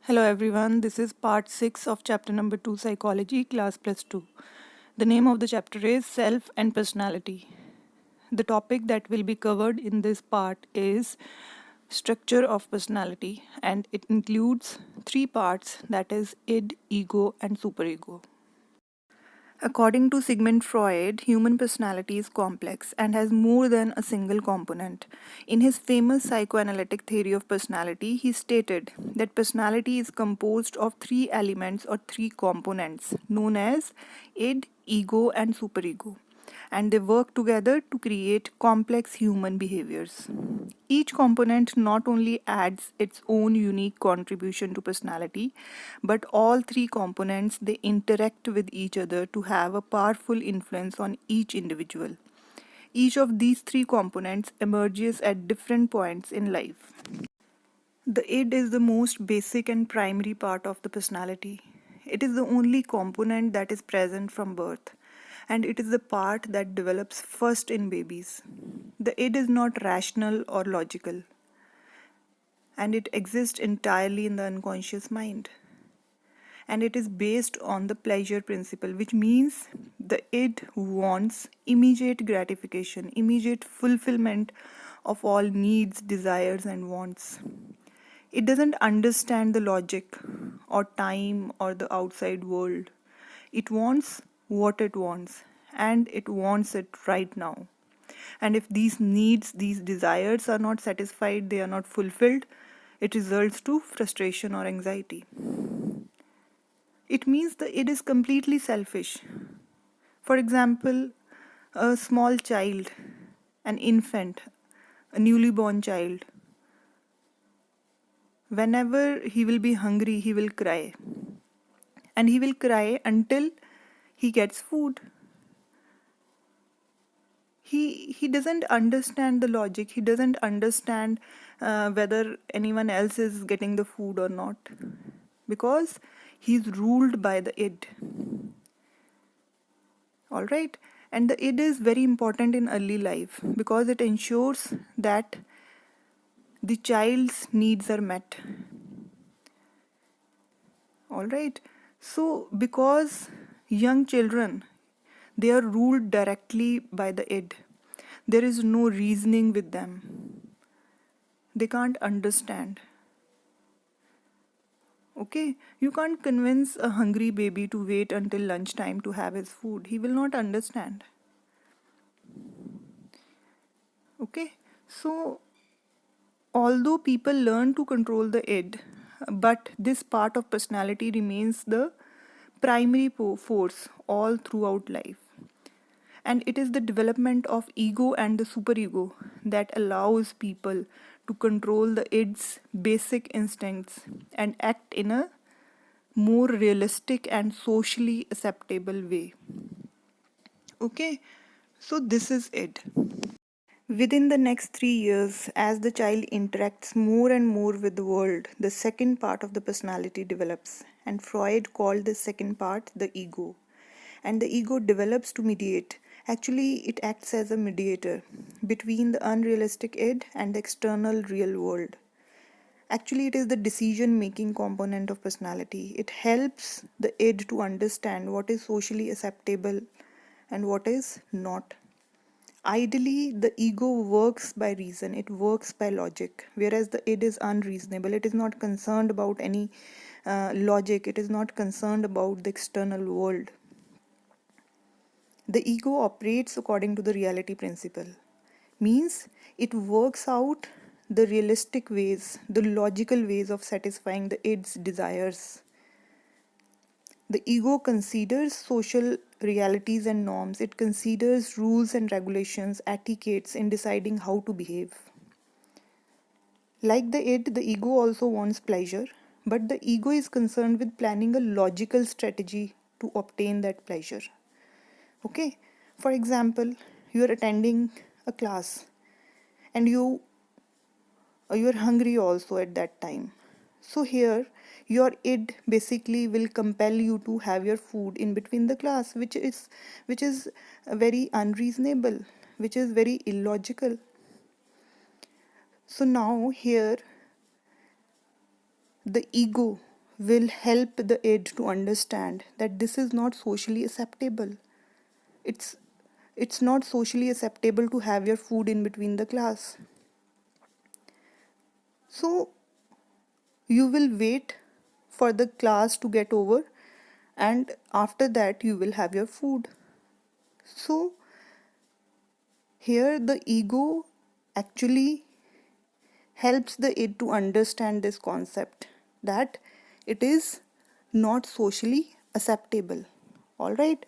Hello everyone, this is part 6 of chapter number 2 Psychology, class plus 2. The name of the chapter is Self and Personality. The topic that will be covered in this part is structure of personality, and it includes three parts, that is id, ego and superego. According to Sigmund Freud, human personality is complex and has more than a single component. In his famous psychoanalytic theory of personality, he stated that personality is composed of three elements or three components known as id, ego, and superego, and they work together to create complex human behaviors. Each component not only adds its own unique contribution to personality, but all three components they interact with each other to have a powerful influence on each individual. Each of these three components emerges at different points in life. The id is the most basic and primary part of the personality. It is the only component that is present from birth, and it is the part that develops first in babies. The id is not rational or logical, and it exists entirely in the unconscious mind. And it is based on the pleasure principle, which means the id wants immediate gratification, immediate fulfillment of all needs, desires, and wants. It doesn't understand the logic or time or the outside world. It wants what it wants, and it wants it right now. And if these needs, these desires are not satisfied, they are not fulfilled, it results to frustration or anxiety. It means that it is completely selfish. For example, a small child, an infant, a newly born child, whenever he will be hungry, he will cry. And he will cry until he gets food. He doesn't understand the logic. He doesn't understand whether anyone else is getting the food or not, because he's ruled by the id. All right, and the id is very important in early life because it ensures that the child's needs are met. All right, so because young children, they are ruled directly by the id, there is no reasoning with them. They can't understand. Okay, you can't convince a hungry baby to wait until lunchtime to have his food. He will not understand. Okay, so although people learn to control the id, but this part of personality remains the primary force all throughout life. And it is the development of ego and the superego that allows people to control the id's basic instincts and act in a more realistic and socially acceptable way. Okay, so this is it. Within the next 3 years, as the child interacts more and more with the world, the second part of the personality develops, and Freud called this second part the ego. And the ego develops to mediate. Actually, it acts as a mediator between the unrealistic id and the external real world. Actually, it is the decision making component of personality. It helps the id to understand what is socially acceptable and what is not. Ideally, the ego works by reason, it works by logic, whereas the id is unreasonable. It is not concerned about any logic, it is not concerned about the external world. The ego operates according to the reality principle, means it works out the realistic ways, the logical ways of satisfying the id's desires. The ego considers social realities and norms. It considers rules and regulations, etiquettes in deciding how to behave. Like the id, the ego also wants pleasure, but the ego is concerned with planning a logical strategy to obtain that pleasure. Okay, for example, you are attending a class and you're hungry also at that time. So here your id basically will compel you to have your food in between the class, which is very unreasonable, which is very illogical. So now here the ego will help the id to understand that this is not socially acceptable. It's it's not socially acceptable to have your food in between the class. So you will wait for the class to get over, and after that you will have your food. So here the ego actually helps the id to understand this concept that it is not socially acceptable. All right.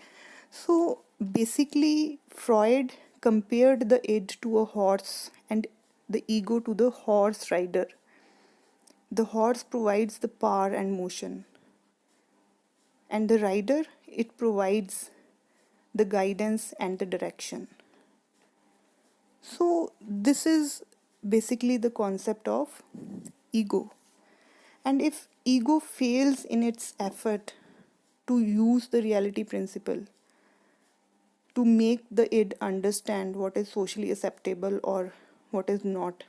So basically, Freud compared the id to a horse and the ego to the horse rider. The horse provides the power and motion, and the rider, it provides the guidance and the direction. So this is basically the concept of ego. And if ego fails in its effort to use the reality principle to make the id understand what is socially acceptable or what is not,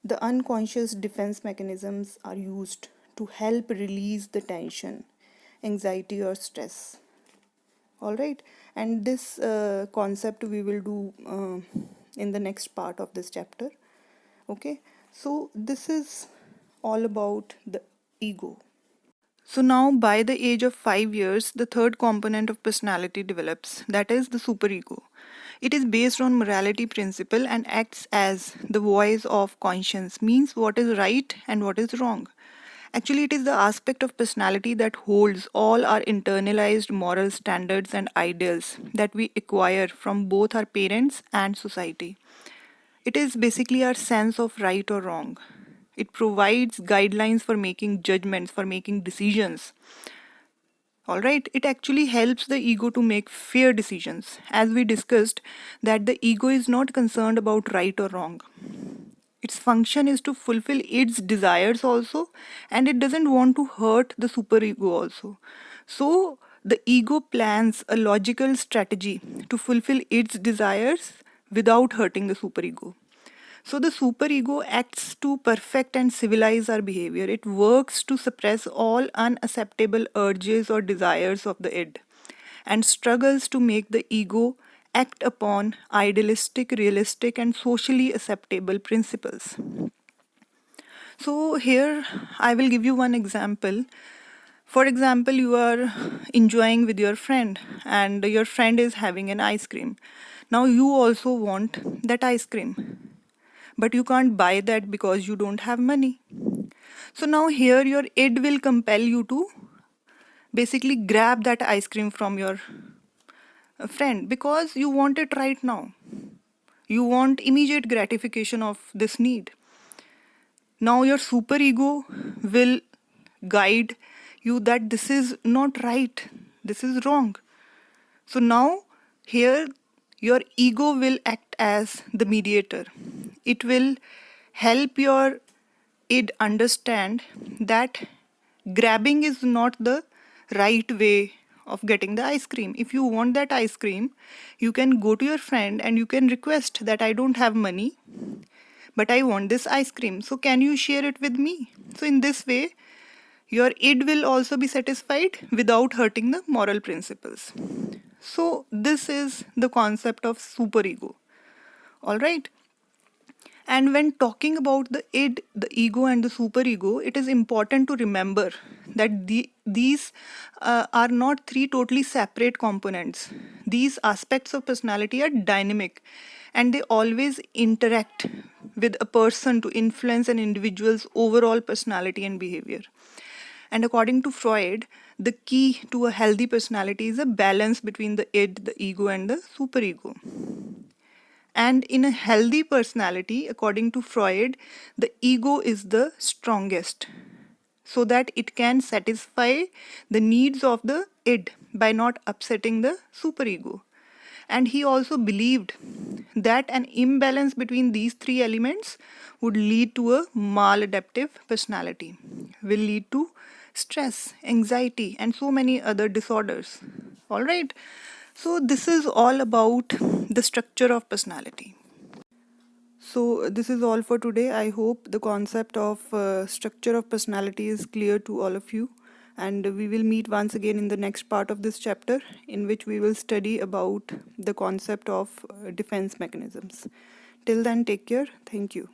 the unconscious defense mechanisms are used to help release the tension, anxiety, or stress. All right, and this concept we will do in the next part of this chapter. Okay, so this is all about the ego. So now, by the age of 5 years, the third component of personality develops, that is the superego. It is based on morality principle and acts as the voice of conscience, means what is right and what is wrong. Actually, it is the aspect of personality that holds all our internalized moral standards and ideals that we acquire from both our parents and society. It is basically our sense of right or wrong. It provides guidelines for making judgments, for making decisions. All right, it actually helps the ego to make fair decisions. As we discussed, that the ego is not concerned about right or wrong. Its function is to fulfill its desires also, and it doesn't want to hurt the superego also. So, the ego plans a logical strategy to fulfill its desires without hurting the superego. So the superego acts to perfect and civilize our behavior. It works to suppress all unacceptable urges or desires of the id and struggles to make the ego act upon idealistic, realistic, and socially acceptable principles. So here I will give you one example. For example, you are enjoying with your friend and your friend is having an ice cream. Now you also want that ice cream, but you can't buy that because you don't have money. So now here your id will compel you to basically grab that ice cream from your friend because you want it right now. You want immediate gratification of this need. Now your superego will guide you that this is not right, this is wrong. So now here your ego will act as the mediator. It will help your id understand that grabbing is not the right way of getting the ice cream. If you want that ice cream, you can go to your friend and you can request that I don't have money, but I want this ice cream. So can you share it with me? So in this way, your id will also be satisfied without hurting the moral principles. So this is the concept of superego. All right. And when talking about the id, the ego, and the superego, it is important to remember that these are not three totally separate components. These aspects of personality are dynamic and they always interact with a person to influence an individual's overall personality and behavior. And according to Freud, the key to a healthy personality is a balance between the id, the ego, and the superego. And in a healthy personality, according to Freud, the ego is the strongest so that it can satisfy the needs of the id by not upsetting the superego. And he also believed that an imbalance between these three elements would lead to a maladaptive personality, will lead to stress, anxiety, and so many other disorders. All right. So, this is all about the structure of personality. So this is all for today. I hope the concept of structure of personality is clear to all of you, and we will meet once again in the next part of this chapter, in which we will study about the concept of defense mechanisms. Till then, take care. Thank you.